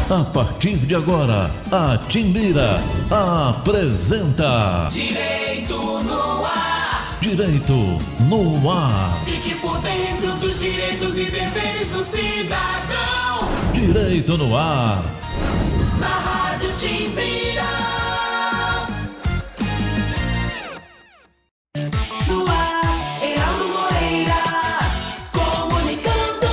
A partir de agora, a Timbira apresenta Direito no Ar. Direito no Ar. Fique por dentro dos direitos e deveres do cidadão. Direito no Ar. Na Rádio Timbira. No ar, Heraldo Moreira, comunicando.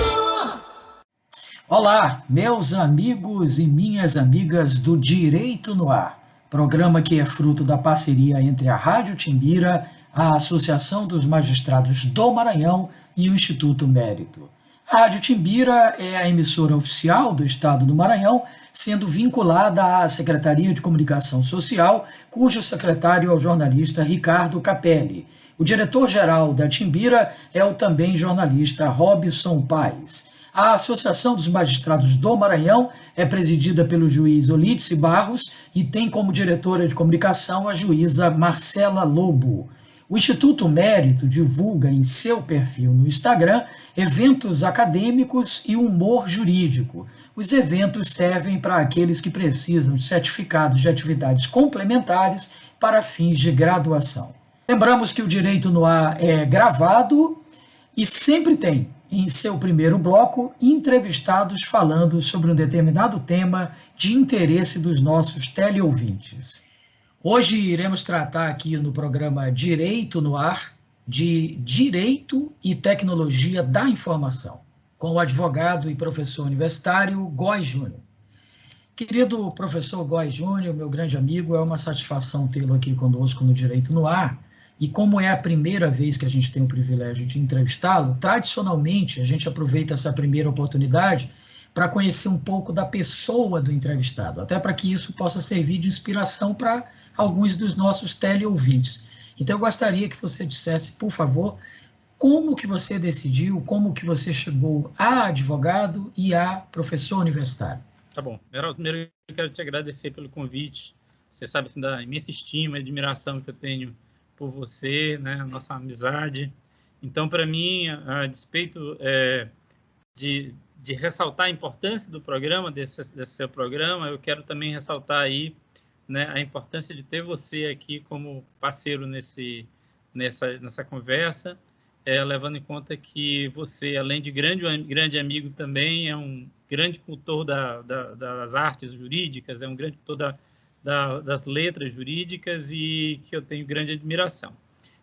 Olá, meus amigos e minhas amigas do Direito no Ar, programa que é fruto da parceria entre a Rádio Timbira, a Associação dos Magistrados do Maranhão e o Instituto Mérito. A Rádio Timbira é a emissora oficial do Estado do Maranhão, sendo vinculada à Secretaria de Comunicação Social, cujo secretário é o jornalista Ricardo Capelli. O diretor-geral da Timbira é o também jornalista Robson Paes. A Associação dos Magistrados do Maranhão é presidida pelo juiz Olídice Barros e tem como diretora de comunicação a juíza Marcela Lobo. O Instituto Mérito divulga em seu perfil no Instagram eventos acadêmicos e humor jurídico. Os eventos servem para aqueles que precisam de certificados de atividades complementares para fins de graduação. Lembramos que o Direito no Ar é gravado e sempre tem, em seu primeiro bloco, entrevistados falando sobre um determinado tema de interesse dos nossos teleouvintes. Hoje iremos tratar aqui no programa Direito no Ar de Direito e Tecnologia da Informação, com o advogado e professor universitário Góes Júnior. Querido professor Góes Júnior, meu grande amigo, é uma satisfação tê-lo aqui conosco no Direito no Ar. E como é a primeira vez que a gente tem o privilégio de entrevistá-lo, tradicionalmente a gente aproveita essa primeira oportunidade para conhecer um pouco da pessoa do entrevistado, até para que isso possa servir de inspiração para alguns dos nossos teleouvintes. Então eu gostaria que você dissesse, por favor, como que você decidiu, como que você chegou a advogado e a professor universitário. Tá bom. Primeiro eu quero te agradecer pelo convite. Você sabe assim, da imensa estima e admiração que eu tenho por você, né, a nossa amizade. Então, para mim, a despeito de ressaltar a importância do programa, desse seu programa, eu quero também ressaltar aí, né, a importância de ter você aqui como parceiro nessa conversa, levando em conta que você, além de grande amigo também, é um grande cultor das artes jurídicas, é um grande cultor das letras jurídicas e que eu tenho grande admiração.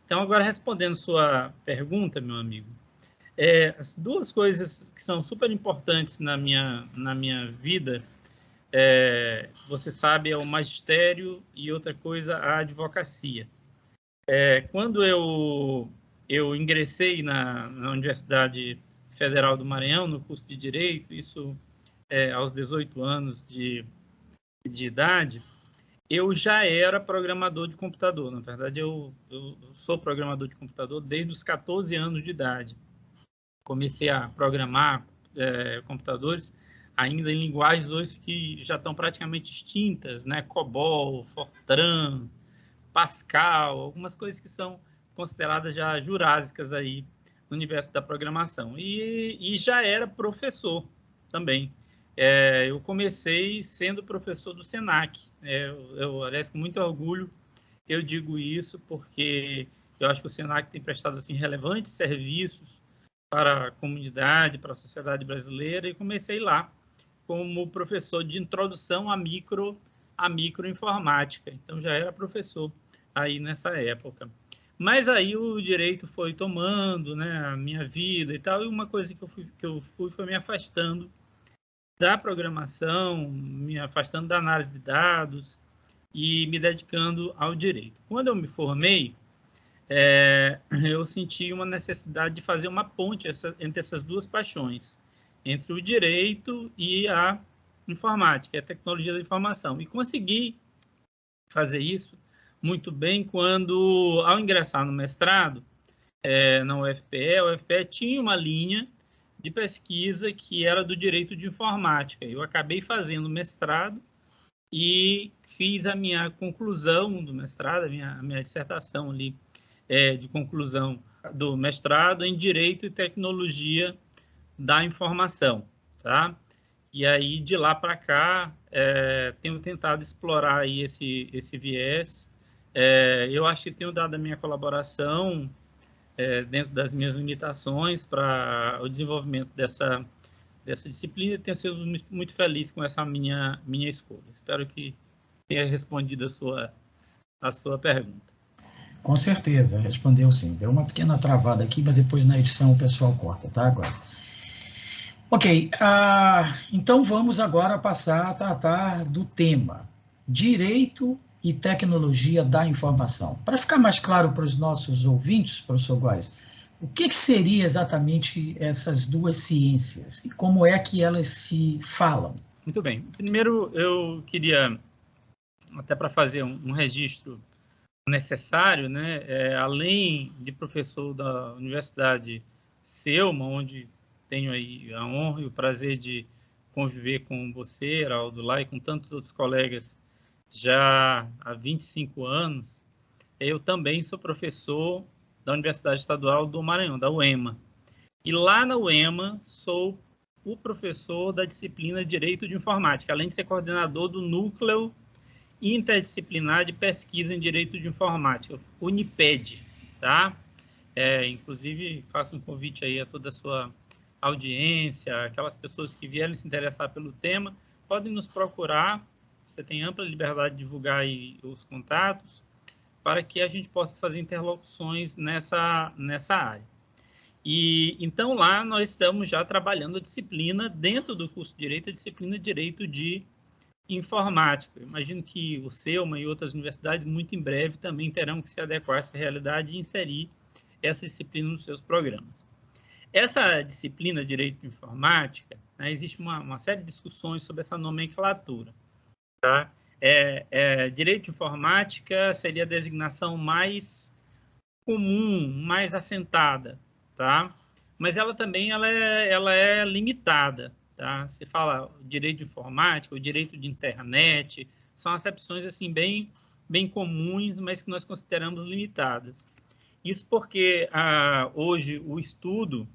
Então, agora respondendo sua pergunta, meu amigo, as duas coisas que são super importantes na minha vida, você sabe, é o magistério e outra coisa, a advocacia. Quando eu ingressei na Universidade Federal do Maranhão, no curso de Direito, isso aos 18 anos de idade, eu já era programador de computador. Na verdade, eu sou programador de computador desde os 14 anos de idade. Comecei a programar computadores ainda em linguagens hoje que já estão praticamente extintas, né? COBOL, Fortran, Pascal, algumas coisas que são consideradas já jurásicas aí no universo da programação. E já era professor também. Eu comecei sendo professor do SENAC. Aliás, com muito orgulho, eu digo isso porque eu acho que o SENAC tem prestado assim, relevantes serviços para a comunidade, para a sociedade brasileira, e comecei lá como professor de introdução à microinformática. Então, já era professor aí nessa época. Mas aí o direito foi tomando, né, a minha vida e tal, e uma coisa que eu fui foi me afastando da programação, me afastando da análise de dados e me dedicando ao direito. Quando eu me formei, eu senti uma necessidade de fazer uma ponte entre essas duas paixões, entre o direito e a informática, a tecnologia da informação. E consegui fazer isso muito bem quando, ao ingressar no mestrado, na UFPE, a UFPE tinha uma linha de pesquisa que era do direito de informática. Eu acabei fazendo mestrado e fiz a minha conclusão do mestrado, a minha dissertação ali, de conclusão do mestrado em Direito e Tecnologia da Informação, tá? E aí, de lá para cá, tenho tentado explorar aí esse viés. Eu acho que tenho dado a minha colaboração dentro das minhas limitações para o desenvolvimento dessa disciplina, e tenho sido muito feliz com essa minha escolha. Espero que tenha respondido a sua pergunta. Com certeza, respondeu sim. Deu uma pequena travada aqui, mas depois na edição o pessoal corta, tá, Góes? Ok, então vamos agora passar a tratar do tema Direito e Tecnologia da Informação. Para ficar mais claro para os nossos ouvintes, professor Góes, o que seria exatamente essas duas ciências e como é que elas se falam? Muito bem. Primeiro, eu queria, até para fazer um registro necessário, né, além de professor da Universidade Selma, onde tenho aí a honra e o prazer de conviver com você, Heraldo, lá, e com tantos outros colegas já há 25 anos, eu também sou professor da Universidade Estadual do Maranhão, da UEMA. E lá na UEMA sou o professor da disciplina Direito de Informática, além de ser coordenador do Núcleo Interdisciplinar de Pesquisa em Direito de Informática, UNIPED, tá? Inclusive, faço um convite aí a toda a sua audiência, aquelas pessoas que vierem se interessar pelo tema, podem nos procurar, você tem ampla liberdade de divulgar aí os contatos, para que a gente possa fazer interlocuções nessa área. E então lá nós estamos já trabalhando a disciplina, dentro do curso de Direito, a disciplina de Direito de Informática. Eu imagino que o Selma e outras universidades, muito em breve, também terão que se adequar a essa realidade e inserir essa disciplina nos seus programas. Essa disciplina, Direito de Informática, né, existe uma série de discussões sobre essa nomenclatura. Tá? Direito de Informática seria a designação mais comum, mais assentada, tá? Mas ela também ela é limitada. Tá? Se fala direito de informática, o direito de internet, são acepções assim, bem comuns, mas que nós consideramos limitadas. Isso porque hoje o estudo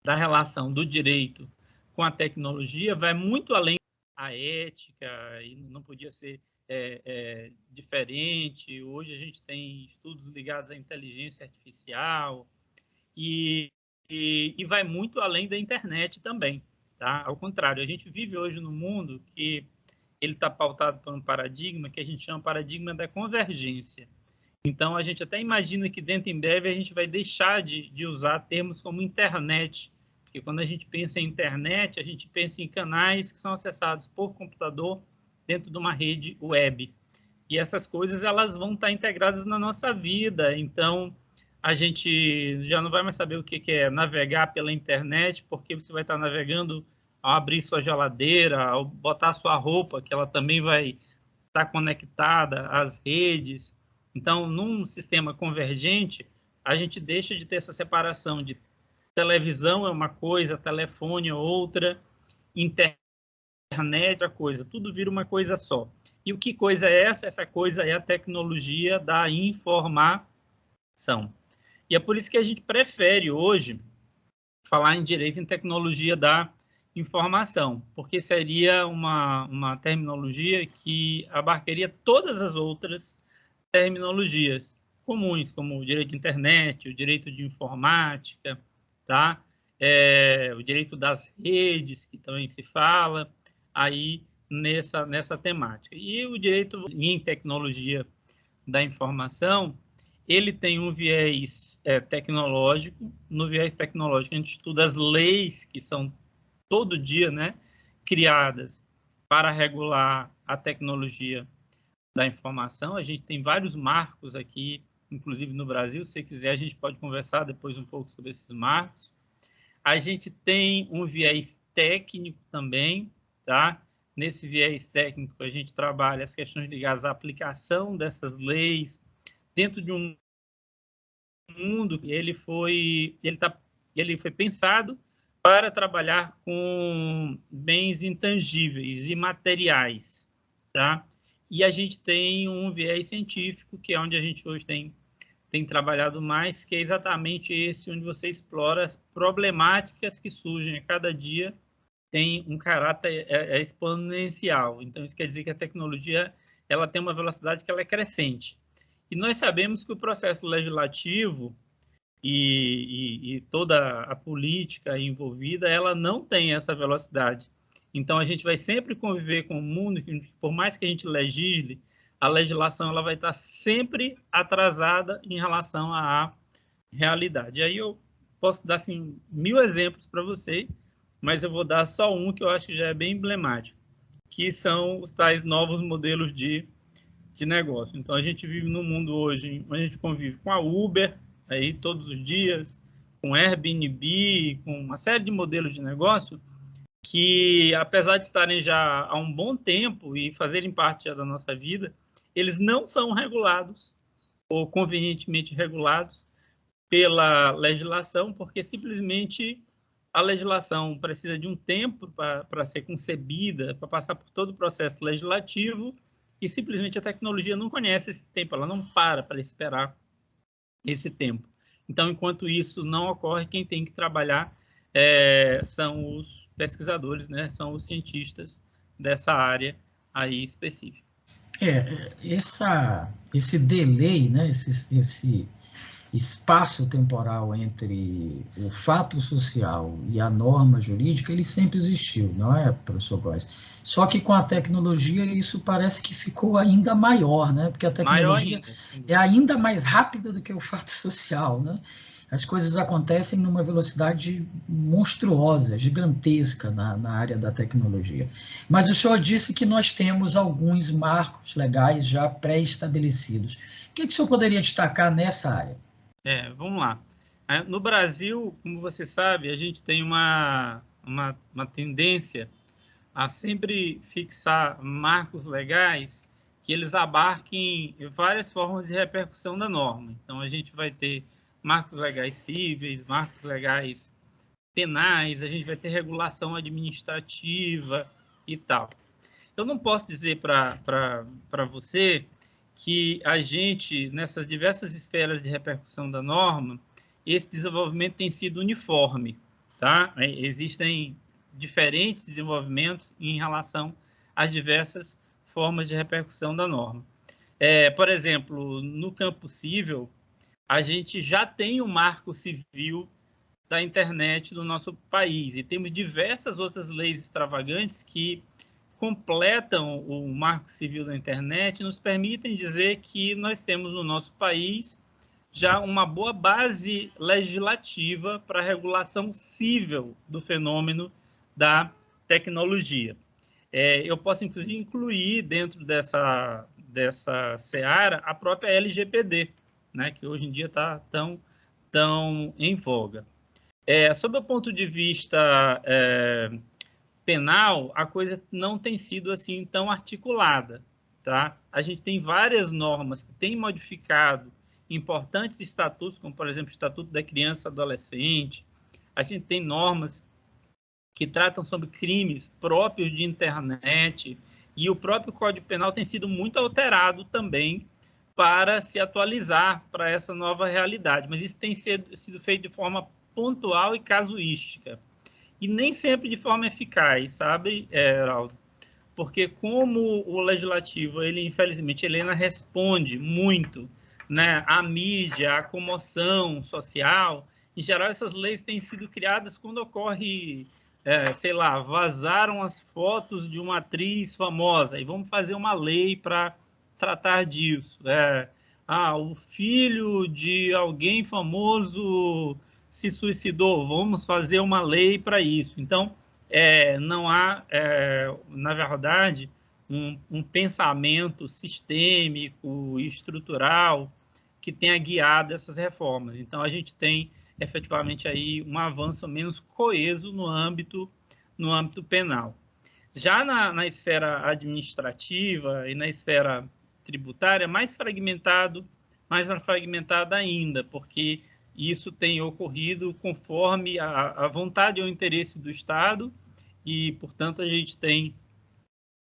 da relação do direito com a tecnologia vai muito além da ética, e não podia ser diferente. Hoje a gente tem estudos ligados à inteligência artificial e vai muito além da internet também. Tá? Ao contrário, a gente vive hoje num mundo que ele está pautado por um paradigma que a gente chama paradigma da convergência. Então, a gente até imagina que dentro em breve a gente vai deixar de usar termos como internet, porque quando a gente pensa em internet, a gente pensa em canais que são acessados por computador dentro de uma rede web. E essas coisas elas vão estar integradas na nossa vida, então a gente já não vai mais saber o que é navegar pela internet, porque você vai estar navegando ao abrir sua geladeira, ao botar sua roupa, que ela também vai estar conectada às redes. Então, num sistema convergente, a gente deixa de ter essa separação de televisão é uma coisa, telefone é outra, internet é outra coisa, tudo vira uma coisa só. E o que coisa é essa? Essa coisa é a tecnologia da informação. E é por isso que a gente prefere hoje falar em direito em tecnologia da informação, porque seria uma terminologia que abarcaria todas as outras terminologias comuns, como o direito de internet, o direito de informática, tá? O direito das redes, que também se fala aí nessa temática. E o direito em tecnologia da informação, ele tem um viés tecnológico. No viés tecnológico, a gente estuda as leis que são todo dia, né, criadas para regular a tecnologia da informação. A gente tem vários marcos aqui, inclusive no Brasil. Se você quiser, a gente pode conversar depois um pouco sobre esses marcos. A gente tem um viés técnico também, tá? Nesse viés técnico, a gente trabalha as questões ligadas à aplicação dessas leis dentro de um mundo que ele foi pensado para trabalhar com bens intangíveis e materiais, tá? E a gente tem um viés científico, que é onde a gente hoje tem trabalhado mais, que é exatamente esse, onde você explora as problemáticas que surgem a cada dia tem um caráter exponencial. Então, isso quer dizer que a tecnologia ela tem uma velocidade que ela é crescente. E nós sabemos que o processo legislativo e toda a política envolvida, ela não tem essa velocidade. Então, a gente vai sempre conviver com o mundo, que, por mais que a gente legisle, a legislação ela vai estar sempre atrasada em relação à realidade. E aí eu posso dar assim, 1000 exemplos para você, mas eu vou dar só um que eu acho que já é bem emblemático, que são os tais novos modelos de negócio. Então, a gente vive num mundo hoje onde a gente convive com a Uber, aí todos os dias, com Airbnb, com uma série de modelos de negócio que, apesar de estarem já há um bom tempo e fazerem parte já da nossa vida, eles não são regulados ou convenientemente regulados pela legislação, porque simplesmente a legislação precisa de um tempo para ser concebida, para passar por todo o processo legislativo, e simplesmente a tecnologia não conhece esse tempo, ela não para esperar esse tempo. Então, enquanto isso não ocorre, quem tem que trabalhar são os pesquisadores, né? São os cientistas dessa área aí específica. Esse delay, né? esse espaço temporal entre o fato social e a norma jurídica, ele sempre existiu, não é, professor Góes? Só que com a tecnologia isso parece que ficou ainda maior, né? Porque a tecnologia é ainda mais rápida do que o fato social, né? As coisas acontecem numa velocidade monstruosa, gigantesca na área da tecnologia. Mas o senhor disse que nós temos alguns marcos legais já pré-estabelecidos. O que o senhor poderia destacar nessa área? Vamos lá. No Brasil, como você sabe, a gente tem uma tendência a sempre fixar marcos legais que eles abarquem várias formas de repercussão da norma. Então, a gente vai ter marcos legais cíveis, marcos legais penais, a gente vai ter regulação administrativa e tal. Eu não posso dizer para você que a gente, nessas diversas esferas de repercussão da norma, esse desenvolvimento tem sido uniforme, tá? Existem diferentes desenvolvimentos em relação às diversas formas de repercussão da norma. Por exemplo, no campo civil, a gente já tem o marco civil da internet no nosso país e temos diversas outras leis extravagantes que completam o marco civil da internet e nos permitem dizer que nós temos no nosso país já uma boa base legislativa para a regulação civil do fenômeno da tecnologia. Eu posso, inclusive, incluir dentro dessa seara a própria LGPD, né, que hoje em dia está tão em voga. Sob o ponto de vista penal, a coisa não tem sido assim tão articulada, tá? A gente tem várias normas que têm modificado importantes estatutos, como, por exemplo, o Estatuto da Criança e Adolescente. A gente tem normas que tratam sobre crimes próprios de internet, e o próprio Código Penal tem sido muito alterado também para se atualizar para essa nova realidade, mas isso tem sido feito de forma pontual e casuística, e nem sempre de forma eficaz, sabe, Heraldo? Porque como o legislativo, infelizmente, ele ainda responde muito, né, à mídia, à comoção social, em geral essas leis têm sido criadas quando ocorre, sei lá, vazaram as fotos de uma atriz famosa, e vamos fazer uma lei para tratar disso. O filho de alguém famoso se suicidou, vamos fazer uma lei para isso. Então, não há, na verdade, um pensamento sistêmico e estrutural que tenha guiado essas reformas. Então, a gente tem, efetivamente, aí um avanço menos coeso no âmbito penal. Já na esfera administrativa e na esfera tributária, mais fragmentado ainda, porque isso tem ocorrido conforme a vontade ou o interesse do Estado e, portanto, a gente tem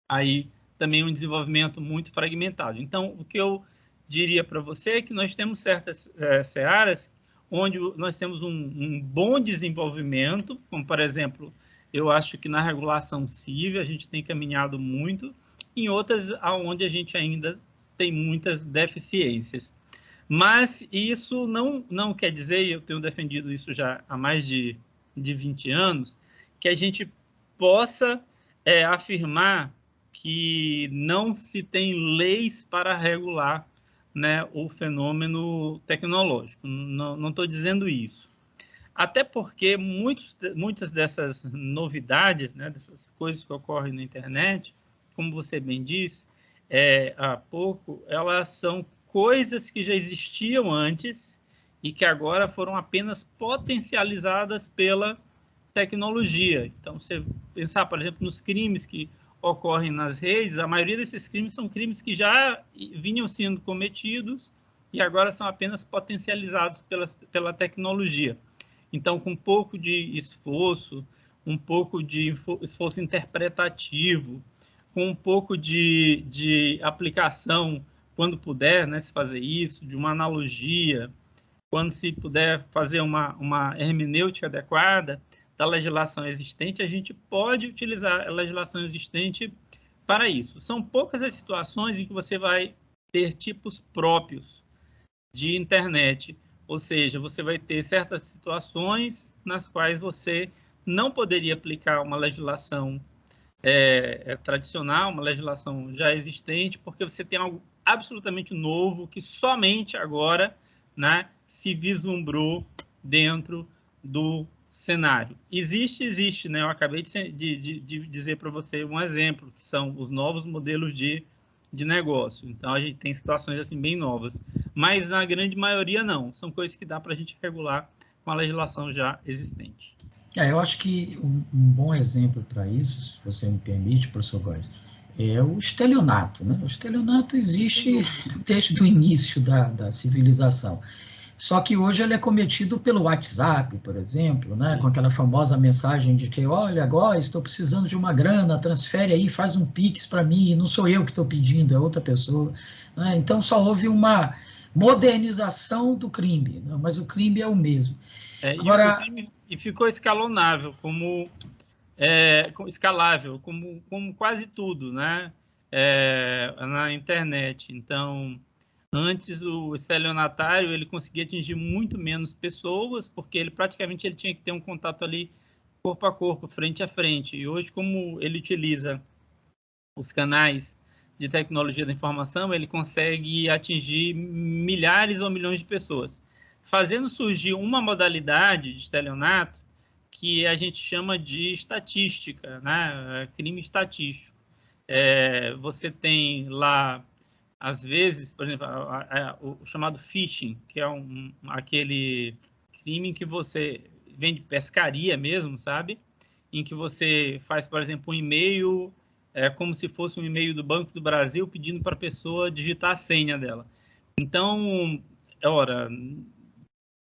aí também um desenvolvimento muito fragmentado. Então, o que eu diria para você é que nós temos certas searas onde nós temos um bom desenvolvimento, como, por exemplo, eu acho que na regulação civil a gente tem caminhado muito, em outras onde a gente ainda tem muitas deficiências. Mas isso não quer dizer, e eu tenho defendido isso já há mais de 20 anos, que a gente possa afirmar que não se tem leis para regular, né, o fenômeno tecnológico. Não estou dizendo isso. Até porque muitas dessas novidades, né, dessas coisas que ocorrem na internet, como você bem disse há pouco, elas são coisas que já existiam antes e que agora foram apenas potencializadas pela tecnologia. Então, você pensar, por exemplo, nos crimes que ocorrem nas redes, a maioria desses crimes são crimes que já vinham sendo cometidos e agora são apenas potencializados pela tecnologia. Então, com um pouco de esforço, um pouco de esforço interpretativo, com um pouco de aplicação, quando puder, né, se fazer isso, de uma analogia, quando se puder fazer uma hermenêutica adequada da legislação existente, a gente pode utilizar a legislação existente para isso. São poucas as situações em que você vai ter tipos próprios de internet, ou seja, você vai ter certas situações nas quais você não poderia aplicar uma legislação tradicional, uma legislação já existente, porque você tem algo absolutamente novo que somente agora, né, se vislumbrou dentro do cenário. Existe, né? Eu acabei de dizer para você um exemplo, que são os novos modelos de negócio. Então, a gente tem situações assim bem novas. Mas, na grande maioria, não. São coisas que dá para a gente regular com a legislação já existente. Eu acho que um bom exemplo para isso, se você me permite, professor Góes, é o estelionato, né? O estelionato existe desde o início da civilização. Só que hoje ele é cometido pelo WhatsApp, por exemplo, né? Com aquela famosa mensagem de que, olha, agora estou precisando de uma grana, transfere aí, faz um Pix para mim, e não sou eu que estou pedindo, é outra pessoa. Né? Então, só houve uma modernização do crime, né? Mas o crime é o mesmo. Agora, e ficou escalonável, escalável, como quase tudo, né? Na internet. Então, antes o estelionatário ele conseguia atingir muito menos pessoas, porque ele praticamente tinha que ter um contato ali corpo a corpo, frente a frente. E hoje, como ele utiliza os canais de tecnologia da informação, ele consegue atingir milhares ou milhões de pessoas, fazendo surgir uma modalidade de estelionato que a gente chama de estatística, né? Crime estatístico. Você tem lá, às vezes, por exemplo, o chamado phishing, que é aquele crime em que você vem de pescaria mesmo, sabe? Em que você faz, por exemplo, um e-mail, como se fosse um e-mail do Banco do Brasil, pedindo para a pessoa digitar a senha dela. Então,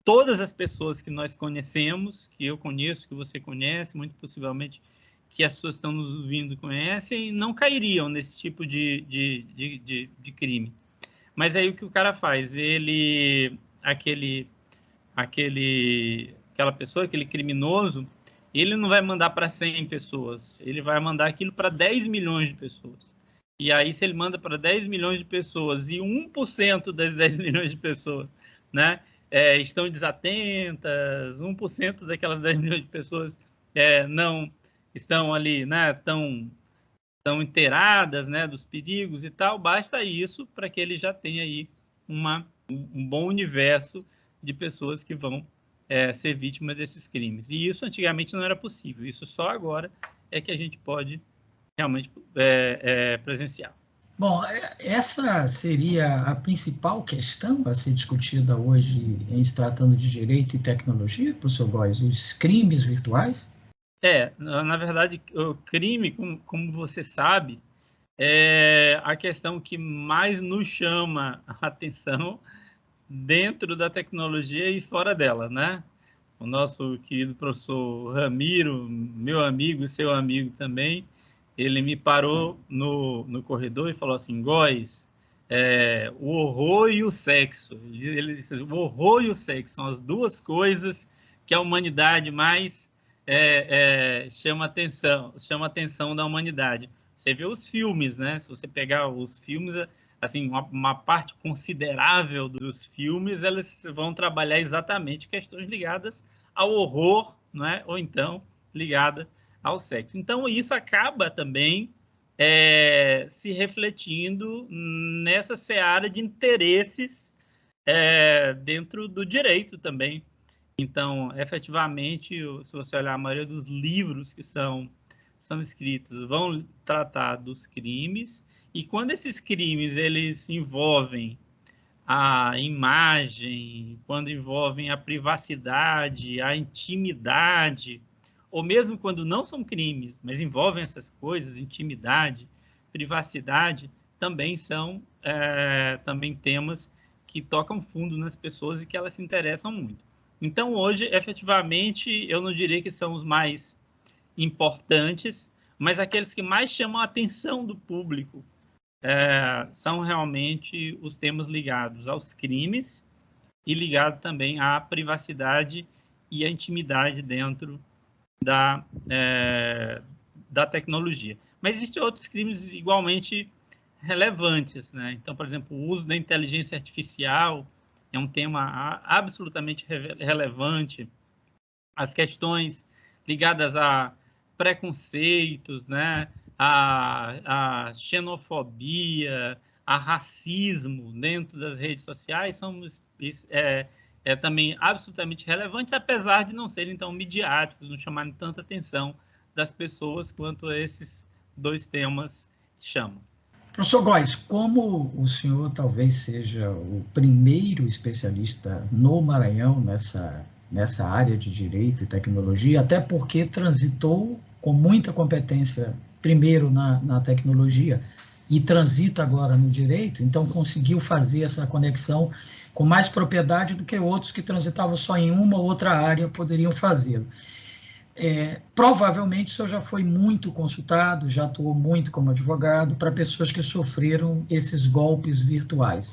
todas as pessoas que nós conhecemos, que eu conheço, que você conhece, muito possivelmente que as pessoas que estão nos ouvindo conhecem, não cairiam nesse tipo de crime. Mas aí o que o cara faz? Aquela pessoa, aquele criminoso, ele não vai mandar para 100 pessoas, ele vai mandar aquilo para 10 milhões de pessoas. E aí, se ele manda para 10 milhões de pessoas e 1% das 10 milhões de pessoas, né, estão desatentas, 1% daquelas 10 milhões de pessoas não estão ali, né, tão inteiradas, né, dos perigos e tal, basta isso para que ele já tenha aí um bom universo de pessoas que vão ser vítimas desses crimes. E isso antigamente não era possível, isso só agora é que a gente pode realmente presenciar. Bom, essa seria a principal questão a ser discutida hoje em se tratando de direito e tecnologia, professor Góes, os crimes virtuais? Na verdade, o crime, como você sabe, é a questão que mais nos chama a atenção dentro da tecnologia e fora dela, né? O nosso querido professor Ramiro, meu amigo e seu amigo também, ele me parou no corredor e falou assim, Góes, o horror e o sexo. Ele disse, o horror e o sexo são as duas coisas que a humanidade mais chama a atenção da humanidade. Você vê os filmes, né? Se você pegar os filmes, assim, uma parte considerável dos filmes, eles vão trabalhar exatamente questões ligadas ao horror, né? Ou então ligada ao sexo. Então, isso acaba também se refletindo nessa seara de interesses dentro do direito também. Então, efetivamente, se você olhar a maioria dos livros que são escritos, vão tratar dos crimes, e quando esses crimes eles envolvem a imagem, quando envolvem a privacidade, a intimidade, ou mesmo quando não são crimes, mas envolvem essas coisas, intimidade, privacidade, também são também temas que tocam fundo nas pessoas e que elas se interessam muito. Então, hoje, efetivamente, eu não diria que são os mais importantes, mas aqueles que mais chamam a atenção do público são realmente os temas ligados aos crimes e ligados também à privacidade e à intimidade dentro da tecnologia. Mas existem outros crimes igualmente relevantes, né? Então, por exemplo, o uso da inteligência artificial é um tema absolutamente relevante. As questões ligadas a preconceitos, né? a xenofobia, a racismo dentro das redes sociais são também absolutamente relevantes, apesar de não serem tão midiáticos, não chamarem tanta atenção das pessoas quanto esses dois temas chamam. Professor Góes, como o senhor talvez seja o primeiro especialista no Maranhão nessa área de direito e tecnologia, até porque transitou com muita competência primeiro na tecnologia e transita agora no direito, então conseguiu fazer essa conexão com mais propriedade do que outros que transitavam só em uma ou outra área poderiam fazê-lo. Provavelmente o senhor já foi muito consultado, já atuou muito como advogado para pessoas que sofreram esses golpes virtuais.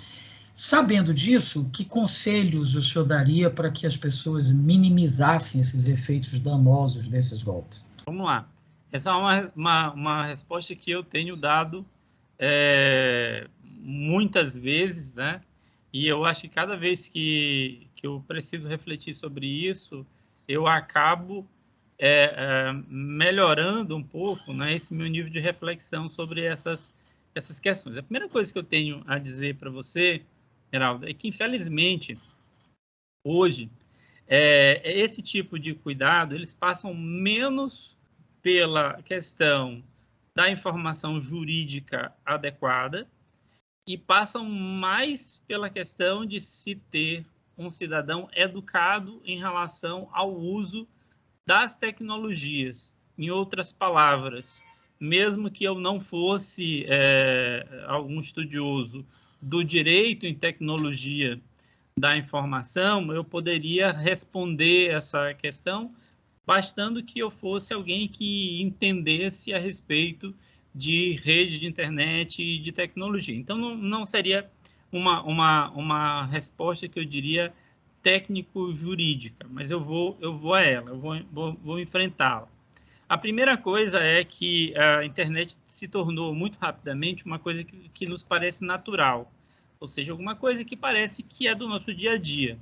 Sabendo disso, que conselhos o senhor daria para que as pessoas minimizassem esses efeitos danosos desses golpes? Vamos lá. Essa é uma resposta que eu tenho dado muitas vezes, né? E eu acho que cada vez que eu preciso refletir sobre isso, eu acabo melhorando um pouco, né, esse meu nível de reflexão sobre essas questões. A primeira coisa que eu tenho a dizer para você, Geraldo, é que, infelizmente, hoje, esse tipo de cuidado, eles passam menos pela questão da informação jurídica adequada e passam mais pela questão de se ter um cidadão educado em relação ao uso das tecnologias. Em outras palavras, mesmo que eu não fosse algum estudioso do direito em tecnologia da informação, eu poderia responder essa questão bastando que eu fosse alguém que entendesse a respeito de rede de internet e de tecnologia. Então, não seria uma resposta que eu diria técnico-jurídica, mas eu vou a ela, eu vou enfrentá-la. A primeira coisa é que a internet se tornou muito rapidamente uma coisa que nos parece natural, ou seja, alguma coisa que parece que é do nosso dia a dia.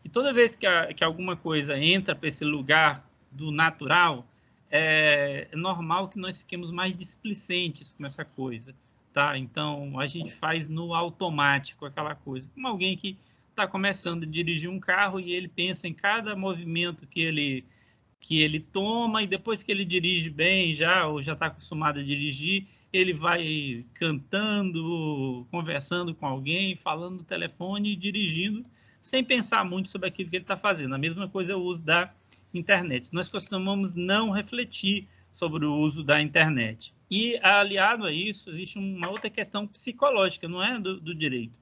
E toda vez que alguma coisa entra para esse lugar do natural, é normal que nós fiquemos mais displicentes com essa coisa, tá? Então, a gente faz no automático aquela coisa, como alguém que está começando a dirigir um carro e ele pensa em cada movimento que ele toma, e depois que ele dirige bem ou já está acostumado a dirigir, ele vai cantando, conversando com alguém, falando no telefone e dirigindo, sem pensar muito sobre aquilo que ele está fazendo. A mesma coisa é o uso da internet. Nós costumamos não refletir sobre o uso da internet. E, aliado a isso, existe uma outra questão psicológica, não é do direito,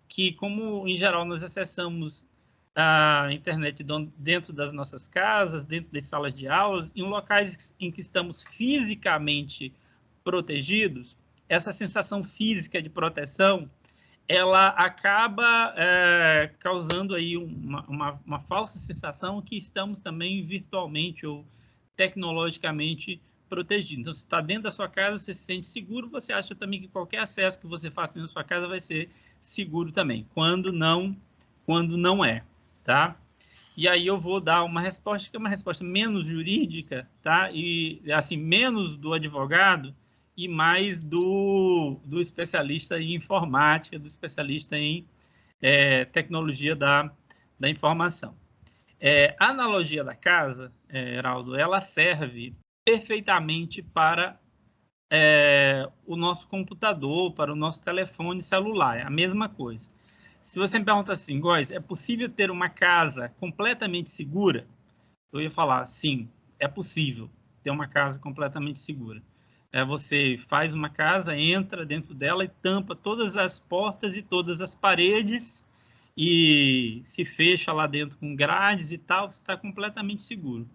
que, como, em geral, nós acessamos a internet dentro das nossas casas, dentro das salas de aulas, em locais em que estamos fisicamente protegidos, essa sensação física de proteção, ela acaba causando aí uma falsa sensação que estamos também virtualmente ou tecnologicamente protegido. Então, você está dentro da sua casa, você se sente seguro, você acha também que qualquer acesso que você faça dentro da sua casa vai ser seguro também, quando não é, tá? E aí eu vou dar uma resposta que é uma resposta menos jurídica, tá? E, assim, menos do advogado e mais do especialista em informática, do especialista em tecnologia da informação. A analogia da casa, Heraldo, ela serve perfeitamente para o nosso computador, para o nosso telefone celular, é a mesma coisa. Se você me pergunta assim, Góes, é possível ter uma casa completamente segura? Eu ia falar, sim, é possível ter uma casa completamente segura. Você faz uma casa, entra dentro dela e tampa todas as portas e todas as paredes e se fecha lá dentro com grades e tal, você está completamente seguro.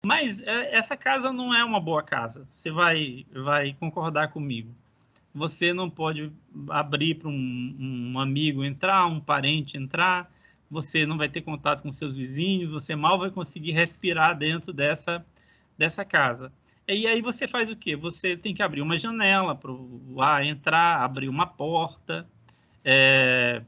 Mas essa casa não é uma boa casa, você vai concordar comigo. Você não pode abrir para um amigo entrar, um parente entrar, você não vai ter contato com seus vizinhos, você mal vai conseguir respirar dentro dessa casa. E aí você faz o quê? Você tem que abrir uma janela para o ar entrar, abrir uma porta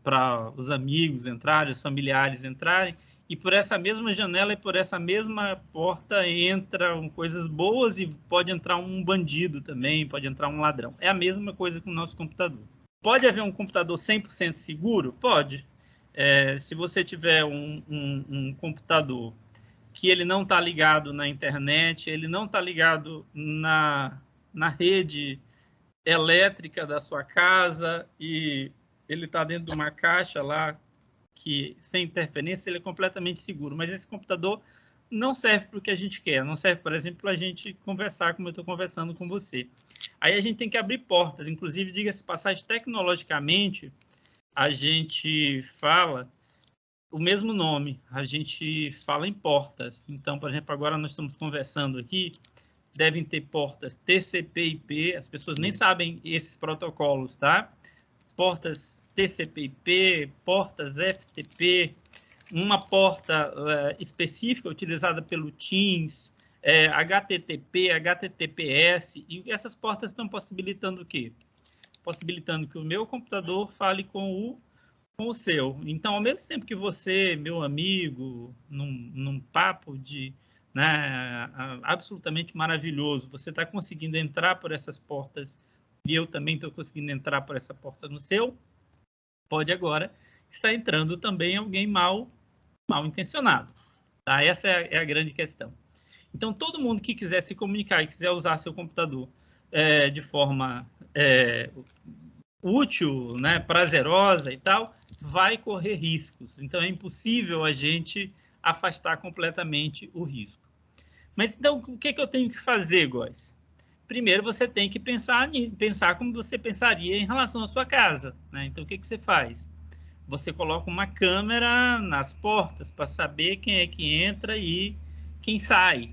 para os amigos entrarem, os familiares entrarem, e por essa mesma janela e por essa mesma porta entram coisas boas e pode entrar um bandido também, pode entrar um ladrão. É a mesma coisa com o nosso computador. Pode haver um computador 100% seguro? Pode. Se você tiver um computador que ele não está ligado na internet, ele não está ligado na rede elétrica da sua casa e ele está dentro de uma caixa lá, que sem interferência ele é completamente seguro, mas esse computador não serve para o que a gente quer, não serve, por exemplo, para a gente conversar como eu estou conversando com você. Aí a gente tem que abrir portas, inclusive, diga-se passagem, tecnologicamente, a gente fala o mesmo nome, a gente fala em portas. Então, por exemplo, agora nós estamos conversando aqui, devem ter portas TCP/IP, as pessoas nem sabem esses protocolos, tá? Portas TCP/IP, portas FTP, uma porta específica utilizada pelo Teams, HTTP, HTTPS, e essas portas estão possibilitando o quê? Possibilitando que o meu computador fale com o seu. Então, ao mesmo tempo que você, meu amigo, num papo absolutamente maravilhoso, você está conseguindo entrar por essas portas e eu também estou conseguindo entrar por essa porta no seu, pode agora estar entrando também alguém mal intencionado. Tá? Essa é a grande questão. Então, todo mundo que quiser se comunicar e quiser usar seu computador de forma útil, prazerosa e tal, vai correr riscos. Então, é impossível a gente afastar completamente o risco. Mas, então, o que eu tenho que fazer, Góes? Primeiro, você tem que pensar como você pensaria em relação à sua casa. Então, o que você faz? Você coloca uma câmera nas portas para saber quem é que entra e quem sai.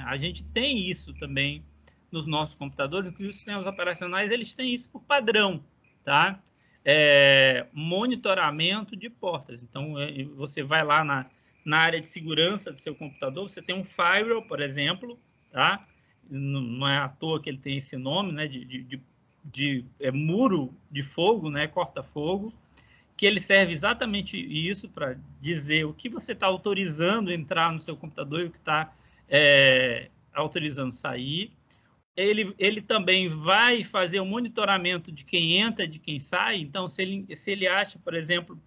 A gente tem isso também nos nossos computadores, inclusive os sistemas operacionais, eles têm isso por padrão, tá? Monitoramento de portas. Então, você vai lá na área de segurança do seu computador, você tem um firewall, por exemplo, tá? Não é à toa que ele tem esse nome, de muro de fogo, corta-fogo, que ele serve exatamente isso para dizer o que você está autorizando entrar no seu computador e o que está autorizando sair. Ele também vai fazer o monitoramento de quem entra e de quem sai. Então, se ele acha, por exemplo,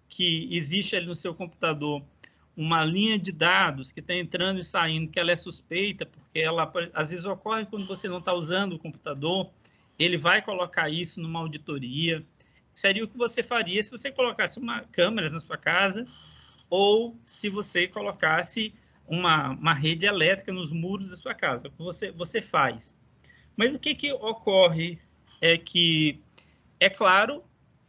que existe ali no seu computador uma linha de dados que está entrando e saindo, que ela é suspeita, porque ela, às vezes, ocorre quando você não está usando o computador, ele vai colocar isso numa auditoria. Seria o que você faria se você colocasse uma câmera na sua casa ou se você colocasse uma rede elétrica nos muros da sua casa. O que você faz. Mas o que ocorre é que, é claro,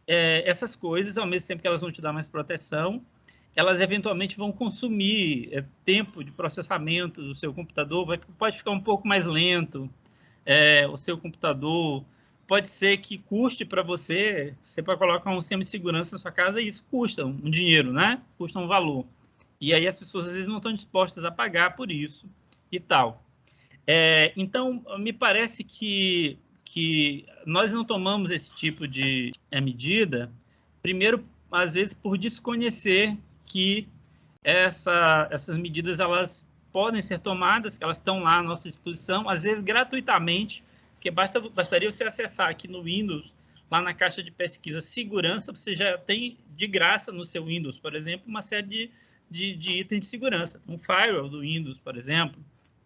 essas coisas, ao mesmo tempo que elas vão te dar mais proteção, elas eventualmente vão consumir tempo de processamento do seu computador, pode ficar um pouco mais lento, o seu computador, pode ser que custe para você pode colocar um sistema de segurança na sua casa e isso custa um dinheiro, custa um valor. E aí as pessoas às vezes não estão dispostas a pagar por isso e tal. Então, me parece que nós não tomamos esse tipo de medida, primeiro, às vezes, por desconhecer que essas medidas elas podem ser tomadas, que elas estão lá à nossa disposição, às vezes gratuitamente, porque bastaria você acessar aqui no Windows, lá na caixa de pesquisa segurança, você já tem de graça no seu Windows, por exemplo, uma série de itens de segurança. Um firewall do Windows, por exemplo.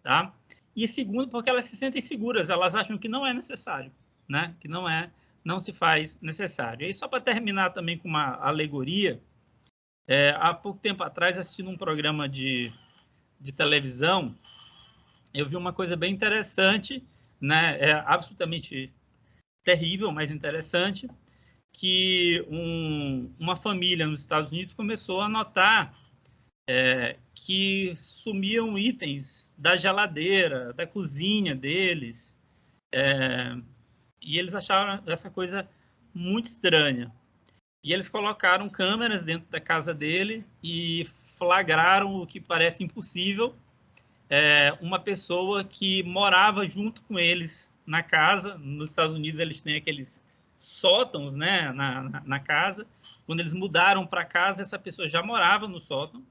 Tá? E segundo, porque elas se sentem seguras, elas acham que não é necessário, né? Que não se faz necessário. E aí, só para terminar também com uma alegoria, há pouco tempo atrás, assistindo um programa de televisão, eu vi uma coisa bem interessante, né? Absolutamente terrível, mas interessante, que uma família nos Estados Unidos começou a notar que sumiam itens da geladeira, da cozinha deles, e eles acharam essa coisa muito estranha. E eles colocaram câmeras dentro da casa dele e flagraram o que parece impossível, uma pessoa que morava junto com eles na casa. Nos Estados Unidos eles têm aqueles sótãos, né, na casa. Quando eles mudaram para casa, essa pessoa já morava no sótão,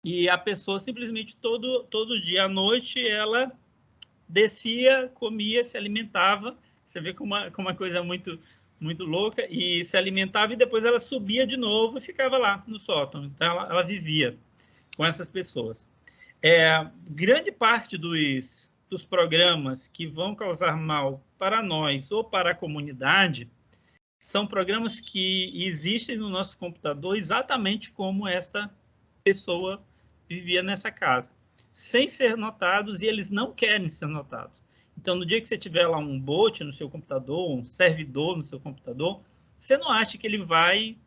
e a pessoa simplesmente todo dia à noite ela descia, comia, se alimentava. Você vê como uma coisa muito louca, e se alimentava e depois ela subia de novo e ficava lá no sótão. Então ela vivia com essas pessoas. Grande parte dos programas que vão causar mal para nós ou para a comunidade são programas que existem no nosso computador exatamente como esta pessoa vivia nessa casa, sem ser notados, e eles não querem ser notados. Então, no dia que você tiver lá um bot no seu computador, um servidor no seu computador, você não acha que ele vai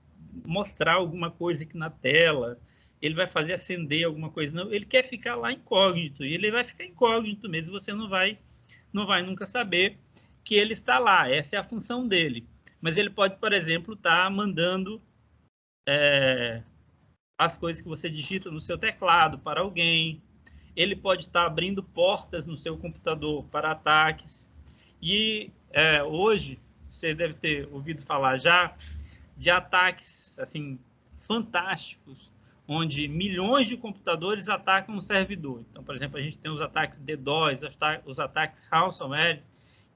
mostrar alguma coisa aqui na tela, ele vai fazer acender alguma coisa, não. Ele quer ficar lá incógnito, e ele vai ficar incógnito mesmo, você não vai nunca saber que ele está lá. Essa é a função dele. Mas ele pode, por exemplo, estar mandando as coisas que você digita no seu teclado para alguém. Ele pode estar abrindo portas no seu computador para ataques. E hoje, você deve ter ouvido falar já de ataques assim, fantásticos, onde milhões de computadores atacam um servidor. Então, por exemplo, a gente tem os ataques DDoS, os ataques ransomware,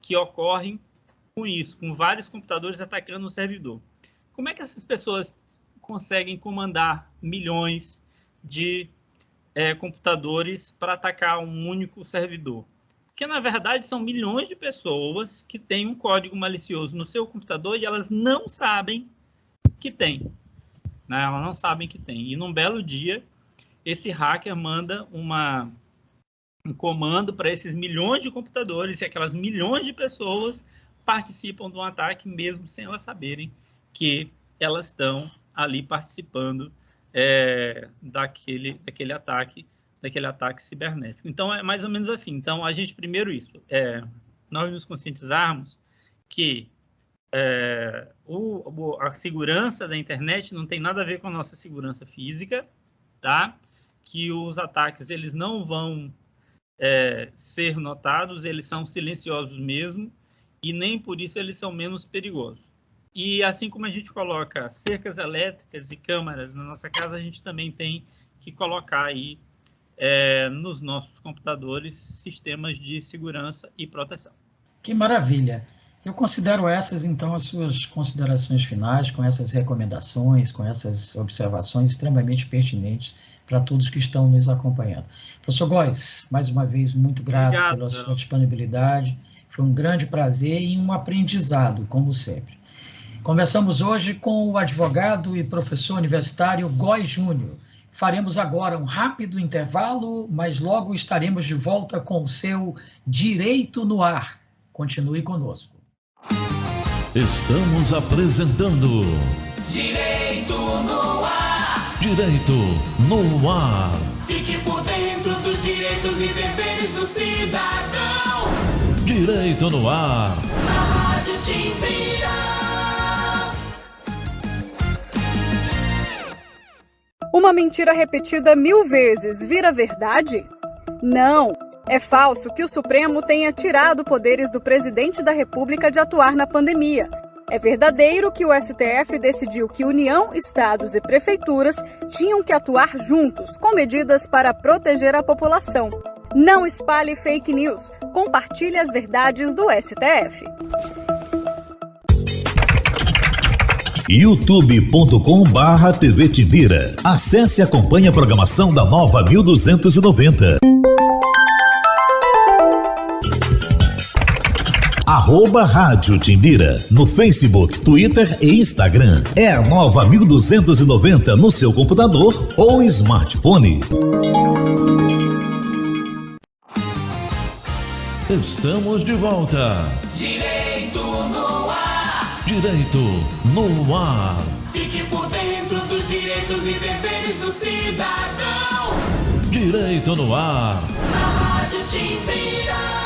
que ocorrem com isso, com vários computadores atacando um servidor. Como é que essas pessoas conseguem comandar milhões de computadores para atacar um único servidor? Porque, na verdade, são milhões de pessoas que têm um código malicioso no seu computador e elas não sabem que tem. Né? Elas não sabem que tem. E, num belo dia, esse hacker manda um comando para esses milhões de computadores, e aquelas milhões de pessoas participam de um ataque, mesmo sem elas saberem que elas estão ali participando daquele ataque cibernético. Então, é mais ou menos assim. Então, a gente, primeiro isso, nós nos conscientizarmos que a segurança da internet não tem nada a ver com a nossa segurança física, tá? Que os ataques, eles não vão ser notados, eles são silenciosos mesmo, e nem por isso eles são menos perigosos. E assim como a gente coloca cercas elétricas e câmeras na nossa casa, a gente também tem que colocar aí nos nossos computadores sistemas de segurança e proteção. Que maravilha! Eu considero essas, então, as suas considerações finais, com essas recomendações, com essas observações extremamente pertinentes para todos que estão nos acompanhando. Professor Góes, mais uma vez, muito grato pela sua disponibilidade. Foi um grande prazer e um aprendizado, como sempre. Conversamos hoje com o advogado e professor universitário Góes Júnior. Faremos agora um rápido intervalo, mas logo estaremos de volta com o seu Direito no Ar. Continue conosco. Estamos apresentando Direito no Ar. Direito no Ar. Fique por dentro dos direitos e deveres do cidadão. Direito no Ar. Na Rádio Timbira. Uma mentira repetida 1000 vezes vira verdade? Não! É falso que o Supremo tenha tirado poderes do presidente da República de atuar na pandemia. É verdadeiro que o STF decidiu que União, estados e prefeituras tinham que atuar juntos, com medidas para proteger a população. Não espalhe fake news. Compartilhe as verdades do STF. youtube.com/TV Timbira. Acesse e acompanhe a programação da Nova 1290. @Rádio Timbira, no Facebook, Twitter e Instagram. É a Nova 1290 no seu computador ou smartphone. Estamos de volta. Direito no ar. Direito no ar. Fique por dentro dos direitos e deveres do cidadão. Direito no ar. Na Rádio Timbira.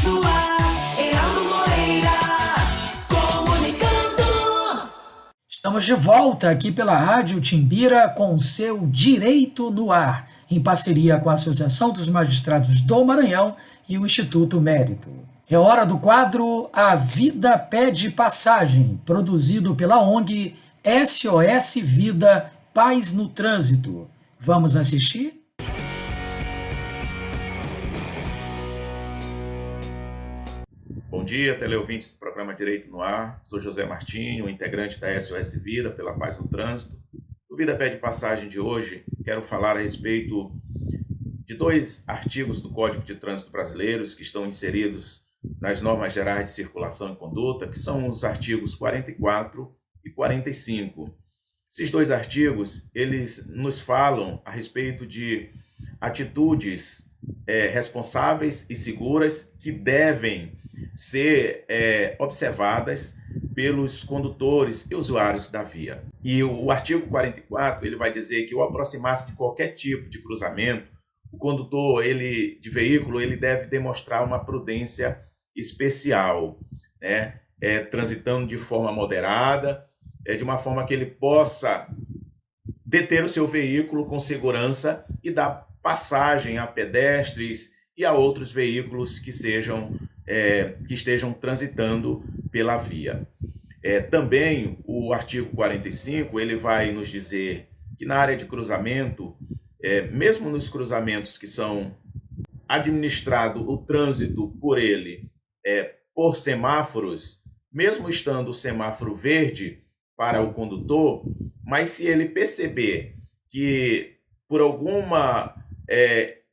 No ar, Heraldo Moreira, comunicando. Estamos de volta aqui pela Rádio Timbira com o seu Direito no Ar, em parceria com a Associação dos Magistrados do Maranhão e o Instituto Mérito. É hora do quadro A Vida Pede Passagem, produzido pela ONG SOS Vida Paz no Trânsito. Vamos assistir? Bom dia, teleouvintes do programa Direito no Ar. Sou José Martinho, integrante da SOS Vida pela Paz no Trânsito. No Vida Pede Passagem de hoje, quero falar a respeito de 2 artigos do Código de Trânsito Brasileiros que estão inseridos nas normas gerais de circulação e conduta, que são os artigos 44 e 45. Esses 2 artigos, eles nos falam a respeito de atitudes responsáveis e seguras que devem ser observadas pelos condutores e usuários da via. E o artigo 44, ele vai dizer que ao aproximar-se de qualquer tipo de cruzamento, o condutor de veículo ele deve demonstrar uma prudência especial, né? Transitando de forma moderada, de uma forma que ele possa deter o seu veículo com segurança e dar passagem a pedestres e a outros veículos que estejam transitando pela via. Também o artigo 45, ele vai nos dizer que na área de cruzamento, mesmo nos cruzamentos que são administrado o trânsito por semáforos, mesmo estando o semáforo verde para o condutor, mas se ele perceber que por alguma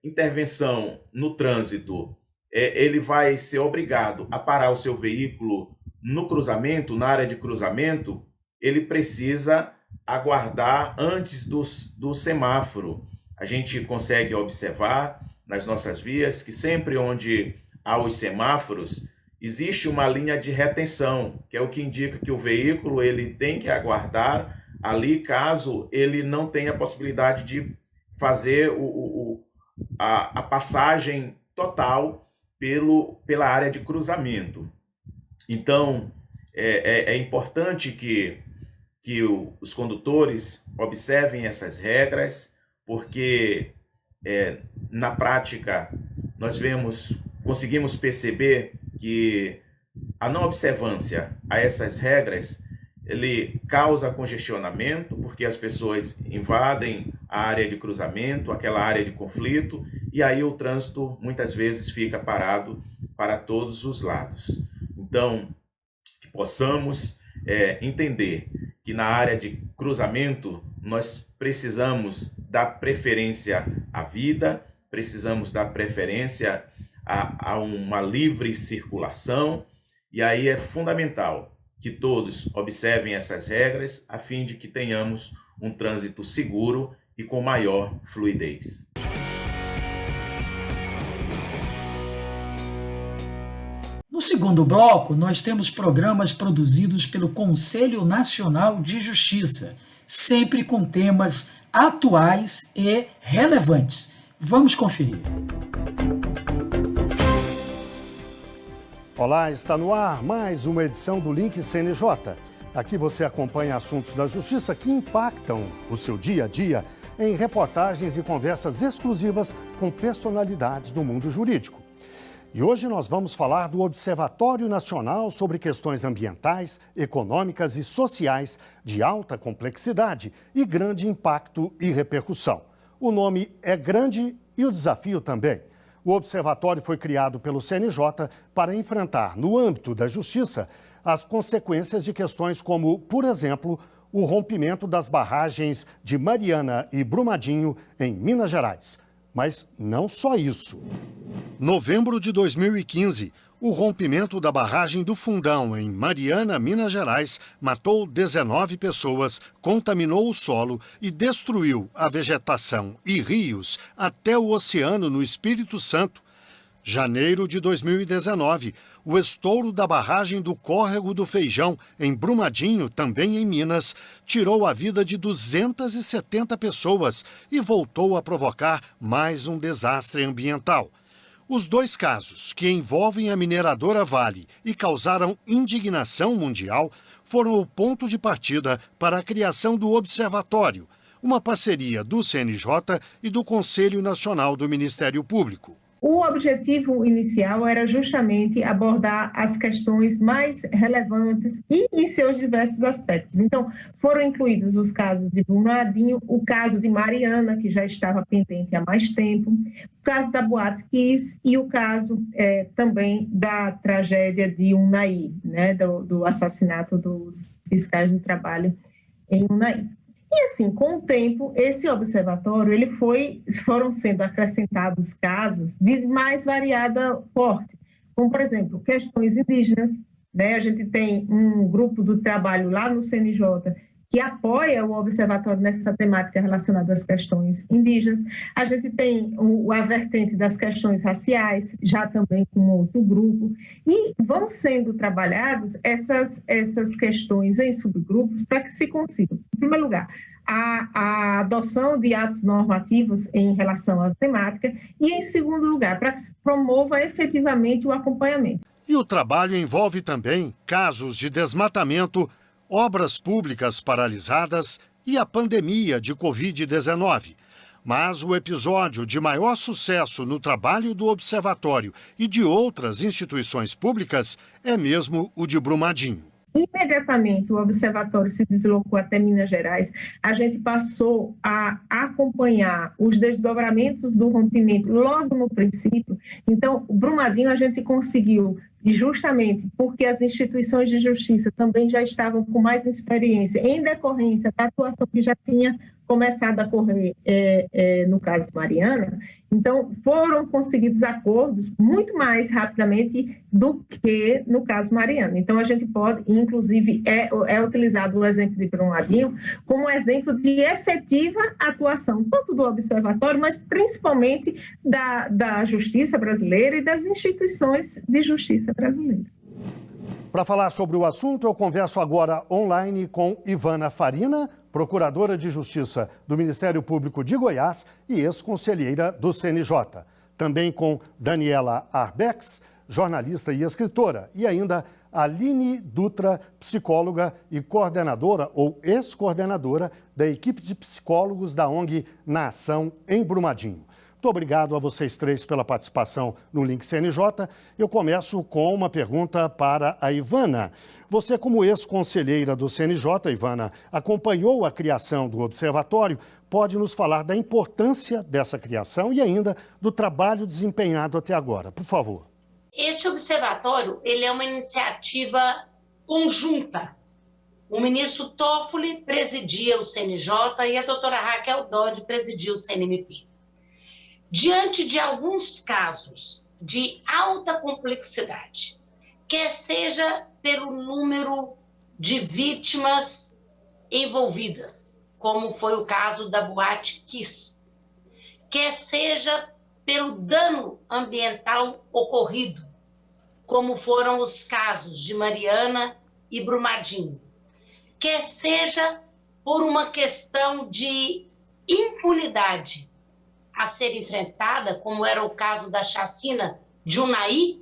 intervenção no trânsito, ele vai ser obrigado a parar o seu veículo no cruzamento, na área de cruzamento, ele precisa aguardar antes do semáforo. A gente consegue observar nas nossas vias que sempre onde há os semáforos, existe uma linha de retenção, que é o que indica que o veículo ele tem que aguardar ali caso ele não tenha a possibilidade de fazer a passagem total pela área de cruzamento. Então, é importante que os condutores observem essas regras, porque na prática nós conseguimos perceber que a não observância a essas regras ele causa congestionamento, porque as pessoas invadem a área de cruzamento, aquela área de conflito, e aí o trânsito muitas vezes fica parado para todos os lados. Então, que possamos entender que na área de cruzamento nós precisamos dar preferência à vida, precisamos dar preferência a uma livre circulação, e aí é fundamental que todos observem essas regras a fim de que tenhamos um trânsito seguro e com maior fluidez. No segundo bloco, nós temos programas produzidos pelo Conselho Nacional de Justiça, sempre com temas atuais e relevantes. Vamos conferir. Olá, está no ar mais uma edição do Link CNJ, Aqui você acompanha assuntos da justiça que impactam o seu dia a dia em reportagens e conversas exclusivas com personalidades do mundo jurídico. E hoje nós vamos falar do Observatório Nacional sobre Questões Ambientais, Econômicas e Sociais de alta complexidade e grande impacto e repercussão. O nome é grande e o desafio também. O observatório foi criado pelo CNJ para enfrentar, no âmbito da justiça, as consequências de questões como, por exemplo, o rompimento das barragens de Mariana e Brumadinho, em Minas Gerais. Mas não só isso. Novembro de 2015, o rompimento da barragem do Fundão, em Mariana, Minas Gerais, matou 19 pessoas, contaminou o solo e destruiu a vegetação e rios até o oceano no Espírito Santo. Janeiro de 2019, o estouro da barragem do Córrego do Feijão, em Brumadinho, também em Minas, tirou a vida de 270 pessoas e voltou a provocar mais um desastre ambiental. Os dois casos, que envolvem a mineradora Vale e causaram indignação mundial, foram o ponto de partida para a criação do Observatório, uma parceria do CNJ e do Conselho Nacional do Ministério Público. O objetivo inicial era justamente abordar as questões mais relevantes e em seus diversos aspectos. Então, foram incluídos os casos de Brumadinho, o caso de Mariana, que já estava pendente há mais tempo, o caso da Boate Kiss e o caso também da tragédia de Unai, né, do assassinato dos fiscais do trabalho em Unai. E assim, com o tempo, esse observatório, foram sendo acrescentados casos de mais variada porte, como, por exemplo, questões indígenas, né? A gente tem um grupo do trabalho lá no CNJ que apoia o observatório nessa temática relacionada às questões indígenas. A gente tem a vertente das questões raciais, já também com outro grupo, e vão sendo trabalhadas essas questões em subgrupos para que se consiga, em primeiro lugar, a adoção de atos normativos em relação à temática e, em segundo lugar, para que se promova efetivamente o acompanhamento. E o trabalho envolve também casos de desmatamento, obras públicas paralisadas e a pandemia de Covid-19. Mas o episódio de maior sucesso no trabalho do Observatório e de outras instituições públicas é mesmo o de Brumadinho. Imediatamente o observatório se deslocou até Minas Gerais, a gente passou a acompanhar os desdobramentos do rompimento logo no princípio. Então, o Brumadinho a gente conseguiu, justamente porque as instituições de justiça também já estavam com mais experiência, em decorrência da atuação que já tinha começado a correr no caso de Mariana. Então, foram conseguidos acordos muito mais rapidamente do que no caso Mariana. Então, a gente pode, inclusive, é utilizado o exemplo de Brumadinho como exemplo de efetiva atuação, tanto do observatório, mas principalmente da justiça brasileira e das instituições de justiça brasileira. Para falar sobre o assunto, eu converso agora online com Ivana Farina, procuradora de Justiça do Ministério Público de Goiás e ex-conselheira do CNJ. Também com Daniela Arbex, jornalista e escritora. E ainda Aline Dutra, psicóloga e coordenadora ou ex-coordenadora da equipe de psicólogos da ONG Na Ação em Brumadinho. Muito obrigado a vocês três pela participação no Link CNJ. Eu começo com uma pergunta para a Ivana. Você, como ex-conselheira do CNJ, Ivana, acompanhou a criação do observatório. Pode nos falar da importância dessa criação e ainda do trabalho desempenhado até agora, por favor. Esse observatório, ele é uma iniciativa conjunta. O ministro Toffoli presidia o CNJ e a doutora Raquel Dodge presidia o CNMP. Diante de alguns casos de alta complexidade, quer seja pelo número de vítimas envolvidas, como foi o caso da Boate Kiss, quer seja pelo dano ambiental ocorrido, como foram os casos de Mariana e Brumadinho, quer seja por uma questão de impunidade a ser enfrentada, como era o caso da chacina de Unai,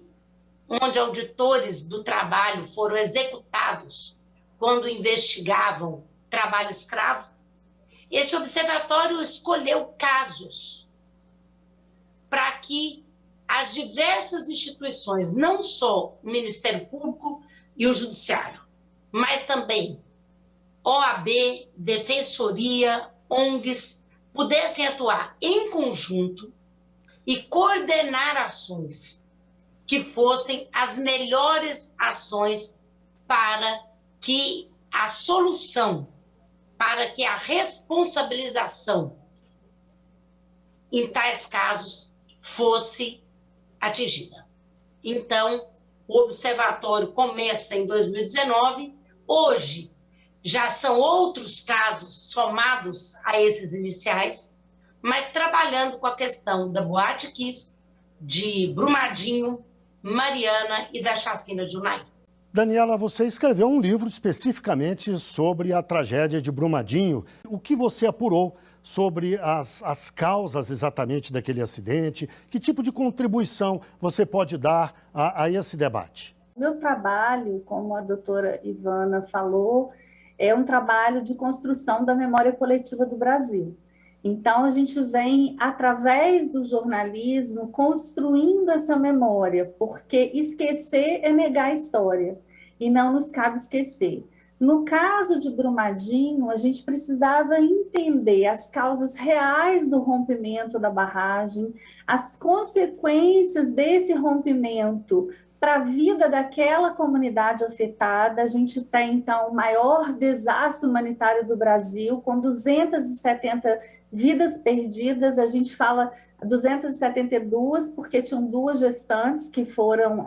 onde auditores do trabalho foram executados quando investigavam trabalho escravo. Esse observatório escolheu casos para que as diversas instituições, não só o Ministério Público e o Judiciário, mas também OAB, Defensoria, ONGs, pudessem atuar em conjunto e coordenar ações que fossem as melhores ações para que a solução, para que a responsabilização em tais casos fosse atingida. Então, o observatório começa em 2019, hoje já são outros casos somados a esses iniciais, mas trabalhando com a questão da Boate Kiss, de Brumadinho, Mariana e da chacina de Unai. Daniela, você escreveu um livro especificamente sobre a tragédia de Brumadinho. O que você apurou sobre as causas exatamente daquele acidente? Que tipo de contribuição você pode dar a esse debate? Meu trabalho, como a doutora Ivana falou, é um trabalho de construção da memória coletiva do Brasil. Então, a gente vem, através do jornalismo, construindo essa memória, porque esquecer é negar a história, e não nos cabe esquecer. No caso de Brumadinho, a gente precisava entender as causas reais do rompimento da barragem, as consequências desse rompimento para a vida daquela comunidade afetada. A gente tem, então, o maior desastre humanitário do Brasil, com 270 vidas perdidas. A gente fala 272 porque tinham 2 gestantes que foram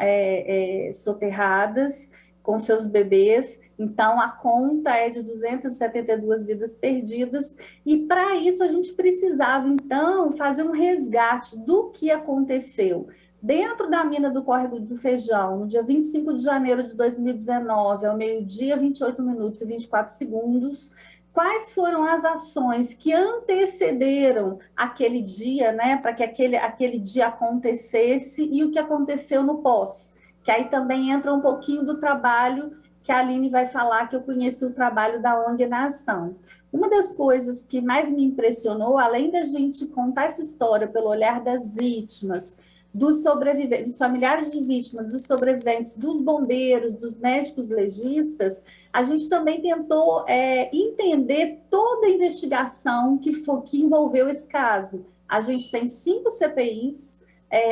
soterradas com seus bebês. Então, a conta é de 272 vidas perdidas. E, para isso, a gente precisava, então, fazer um resgate do que aconteceu dentro da mina do Córrego do Feijão, no dia 25 de janeiro de 2019, ao meio-dia, 28 minutos e 24 segundos, quais foram as ações que antecederam aquele dia, né, para que aquele dia acontecesse, e o que aconteceu no pós, que aí também entra um pouquinho do trabalho que a Aline vai falar, que eu conheci o trabalho da ONG na Ação. Uma das coisas que mais me impressionou, além da gente contar essa história pelo olhar das vítimas, dos sobreviventes, dos familiares de vítimas, dos sobreviventes, dos bombeiros, dos médicos legistas, a gente também tentou entender toda a investigação que envolveu esse caso. A gente tem 5 CPIs,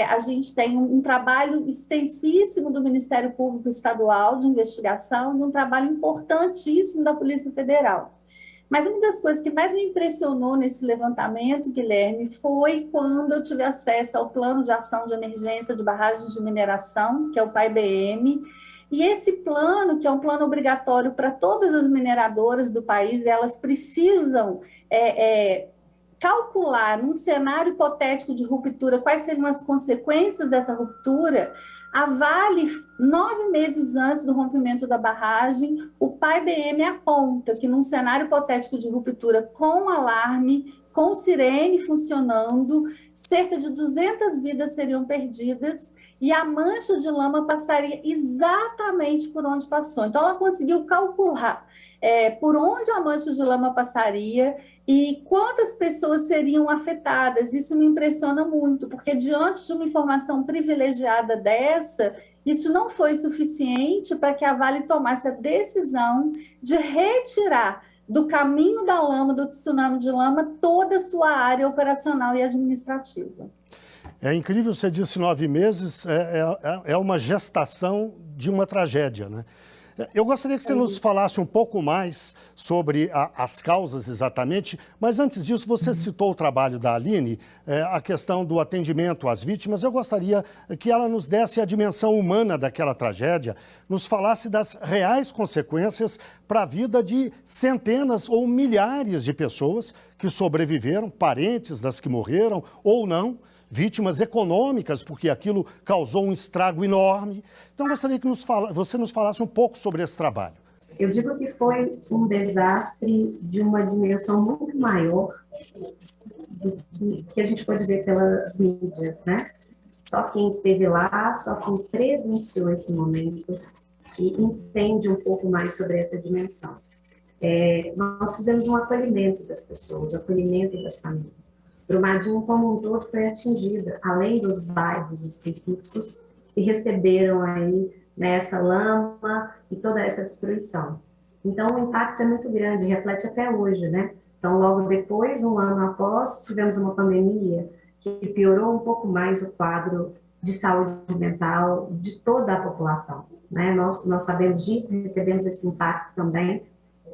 a gente tem um trabalho extensíssimo do Ministério Público Estadual de investigação e um trabalho importantíssimo da Polícia Federal. Mas uma das coisas que mais me impressionou nesse levantamento, Guilherme, foi quando eu tive acesso ao Plano de Ação de Emergência de Barragens de Mineração, que é o PAI-BM, e esse plano, que é um plano obrigatório para todas as mineradoras do país, elas precisam calcular, num cenário hipotético de ruptura, quais seriam as consequências dessa ruptura. A Vale, 9 meses antes do rompimento da barragem, o PAI-BM aponta que num cenário hipotético de ruptura com alarme, com sirene funcionando, cerca de 200 vidas seriam perdidas e a mancha de lama passaria exatamente por onde passou. Então, ela conseguiu calcular por onde a mancha de lama passaria e quantas pessoas seriam afetadas. Isso me impressiona muito, porque diante de uma informação privilegiada dessa, isso não foi suficiente para que a Vale tomasse a decisão de retirar do caminho da lama, do tsunami de lama, toda a sua área operacional e administrativa. É incrível, você disse 9 meses, é uma gestação de uma tragédia, né? Eu gostaria que você nos falasse um pouco mais sobre as causas exatamente, mas antes disso, você citou o trabalho da Aline, a questão do atendimento às vítimas. Eu gostaria que ela nos desse a dimensão humana daquela tragédia, nos falasse das reais consequências para a vida de centenas ou milhares de pessoas que sobreviveram, parentes das que morreram ou não, vítimas econômicas, porque aquilo causou um estrago enorme. Então, gostaria que você nos falasse um pouco sobre esse trabalho. Eu digo que foi um desastre de uma dimensão muito maior do que a gente pode ver pelas mídias, né? Só quem esteve lá, só quem presenciou esse momento e entende um pouco mais sobre essa dimensão. Nós fizemos um acolhimento das pessoas, um acolhimento das famílias. Brumadinho, como um todo, foi atingida, além dos bairros específicos que receberam aí, né, essa lama e toda essa destruição. Então, o impacto é muito grande, reflete até hoje, né? Então, logo depois, um ano após, tivemos uma pandemia que piorou um pouco mais o quadro de saúde mental de toda a população, né? Nós sabemos disso, recebemos esse impacto também,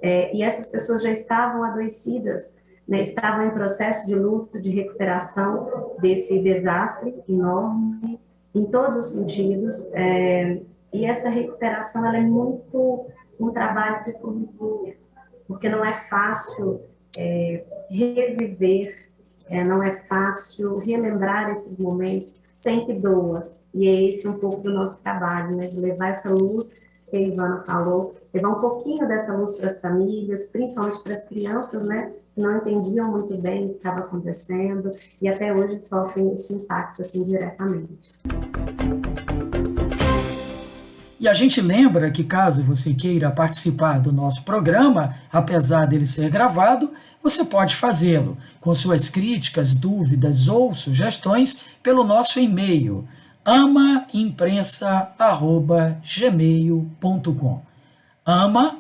e essas pessoas já estavam adoecidas, né? Estavam em processo de luto, de recuperação desse desastre enorme, em todos os sentidos, e essa recuperação ela é muito um trabalho de formiguinha, porque não é fácil reviver, não é fácil relembrar esses momentos sem que doa. E é esse um pouco do nosso trabalho, né? De levar essa luz que a Ivana falou, levar um pouquinho dessa luz para as famílias, principalmente para as crianças, né? Que não entendiam muito bem o que estava acontecendo e até hoje sofrem esse impacto assim diretamente. E a gente lembra que caso você queira participar do nosso programa, apesar dele ser gravado, você pode fazê-lo com suas críticas, dúvidas ou sugestões pelo nosso e-mail amaimprensa@gmail.com. AMA,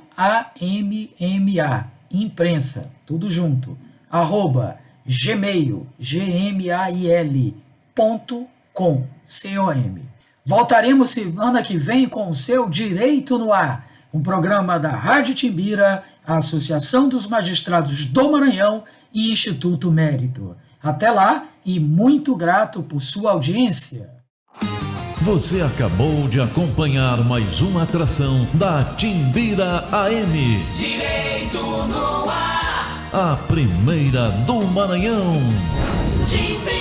imprensa, tudo junto, @gmail.com. Voltaremos semana que vem com o seu Direito no Ar, um programa da Rádio Timbira, a Associação dos Magistrados do Maranhão e Instituto Mérito. Até lá e muito grato por sua audiência. Você acabou de acompanhar mais uma atração da Timbira AM. Direito no Ar. A primeira do Maranhão. Timbira.